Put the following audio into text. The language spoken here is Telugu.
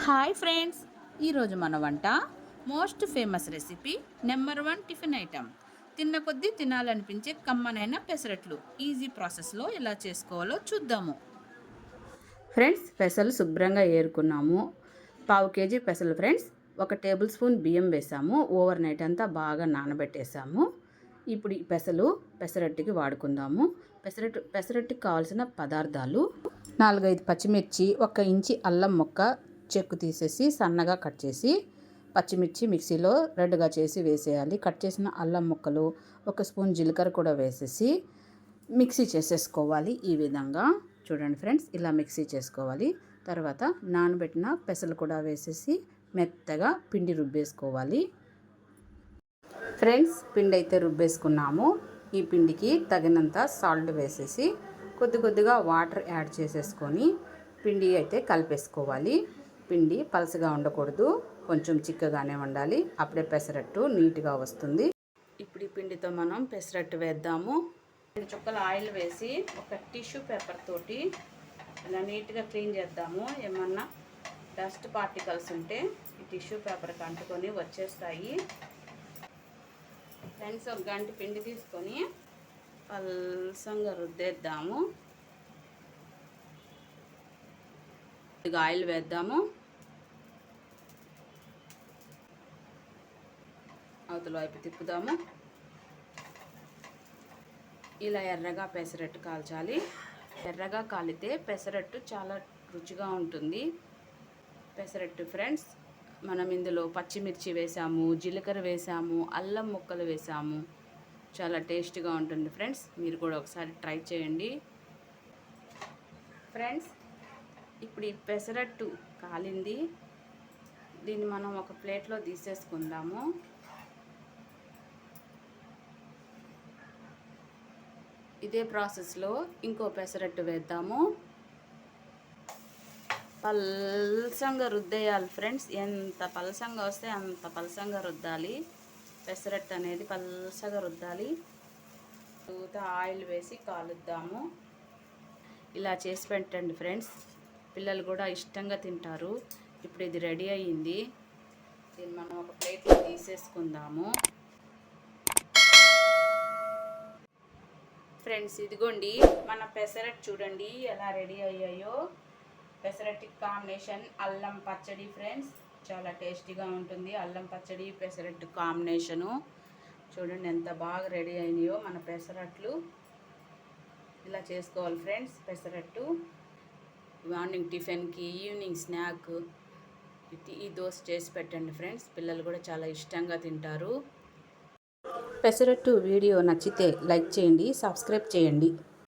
హాయ్ ఫ్రెండ్స్, ఈరోజు మన వంట most famous recipe number 1 tiffin item. తిన్న కొద్దీ తినాలనిపించే కమ్మనైన పెసరట్లు ఈజీ ప్రాసెస్లో ఎలా చేసుకోవాలో చూద్దాము. ఫ్రెండ్స్, పెసలు శుభ్రంగా ఏరుకున్నాము. 1/2 కేజీ పెసలు ఫ్రెండ్స్. 1 టేబుల్ స్పూన్ బియ్యం వేసాము. ఓవర్ నైట్ అంతా బాగా నానబెట్టేసాము. ఇప్పుడు ఈ పెసరట్టుకి వాడుకుందాము. పెసరట్టుకి కావాల్సిన పదార్థాలు: 4-5 పచ్చిమిర్చి, 1 ఇంచి అల్లం ముక్క చెక్కు తీసేసి సన్నగా కట్ చేసి, పచ్చిమిర్చి మిక్సీలో రెడ్గా చేసి వేసేయాలి. కట్ చేసిన అల్లం ముక్కలు, 1 స్పూన్ జీలకర్ర కూడా వేసేసి మిక్సీ చేసేసుకోవాలి. ఈ విధంగా చూడండి ఫ్రెండ్స్, ఇలా మిక్సీ చేసుకోవాలి. తర్వాత నానబెట్టిన పెసలు కూడా వేసేసి మెత్తగా పిండి రుబ్బేసుకోవాలి. ఫ్రెండ్స్, పిండి అయితే రుబ్బేసుకున్నాము. ఈ పిండికి తగినంత సాల్ట్ వేసేసి కొద్దిగా వాటర్ యాడ్ చేసేసుకొని పిండి అయితే కలిపేసుకోవాలి. పిండి పలసగా ఉండకూడదు, కొంచెం చిక్కగానే ఉండాలి. అప్పుడే పెసరట్టు నీట్గా వస్తుంది. ఇప్పుడు ఈ పిండితో మనం పెసరట్టు వేద్దాము. 2 చుక్కల ఆయిల్ వేసి ఒక టిష్యూ పేపర్ తోటి ఇలా నీట్గా క్లీన్ చేద్దాము. ఏమన్నా డస్ట్ పార్టికల్స్ ఉంటే ఈ టిష్యూ పేపర్కి అంటుకొని వచ్చేస్తాయి. ఫ్రెండ్స్, 1 గంట పిండి తీసుకొని పల్సంగా రుద్దేద్దాము. ఆయిల్ వేద్దాము. అవతల వైపు తిప్పుదాము. ఇలా ఎర్రగా పెసరట్టు కాల్చాలి. ఎర్రగా కాలితే పెసరట్టు చాలా రుచిగా ఉంటుంది. పెసరట్టు ఫ్రెండ్స్, మనం ఇందులో పచ్చిమిర్చి వేసాము, జీలకర్ర వేసాము, అల్లం ముక్కలు వేసాము. చాలా టేస్టీగా ఉంటుంది ఫ్రెండ్స్. మీరు కూడా ఒకసారి ట్రై చేయండి. ఫ్రెండ్స్, ఇప్పుడు ఈ పెసరట్టు కాలింది. దీన్ని మనం ఒక ప్లేట్లో తీసేసుకుందాము. ఇదే ప్రాసెస్లో ఇంకో పెసరట్టు వేద్దాము. పల్సంగా రుద్దేయాలి ఫ్రెండ్స్. ఎంత పలసంగా వస్తే అంత పలసంగా రుద్దాలి. పెసరట్టు అనేది పల్సగా రుద్దాలి. ఆయిల్ వేసి కాలుద్దాము. ఇలా చేసి పెట్టండి ఫ్రెండ్స్, పిల్లలు కూడా ఇష్టంగా తింటారు. ఇప్పుడు ఇది రెడీ అయ్యింది. దీన్ని మనం ఒక ప్లేట్లో తీసేసుకుందాము. ఫ్రెండ్స్, ఇదిగోండి మన పెసరట్టు చూడండి ఎలా రెడీ అయ్యాయో. పెసరట్టు కాంబినేషన్ అల్లం పచ్చడి ఫ్రెండ్స్, చాలా టేస్టీగా ఉంటుంది. అల్లం పచ్చడి పెసరట్టు కాంబినేషను చూడండి ఎంత బాగా రెడీ అయినాయో మన పెసరట్లు. ఇలా చేసుకోవాలి ఫ్రెండ్స్ పెసరట్టు. మార్నింగ్ టిఫిన్కి, ఈవినింగ్ స్నాక్, ఈ దోశ చేసి పెట్టండి ఫ్రెండ్స్. పిల్లలు కూడా చాలా ఇష్టంగా తింటారు. పెసరట్టు వీడియో నచ్చితే లైక్ చేయండి, సబ్స్క్రైబ్ చేయండి.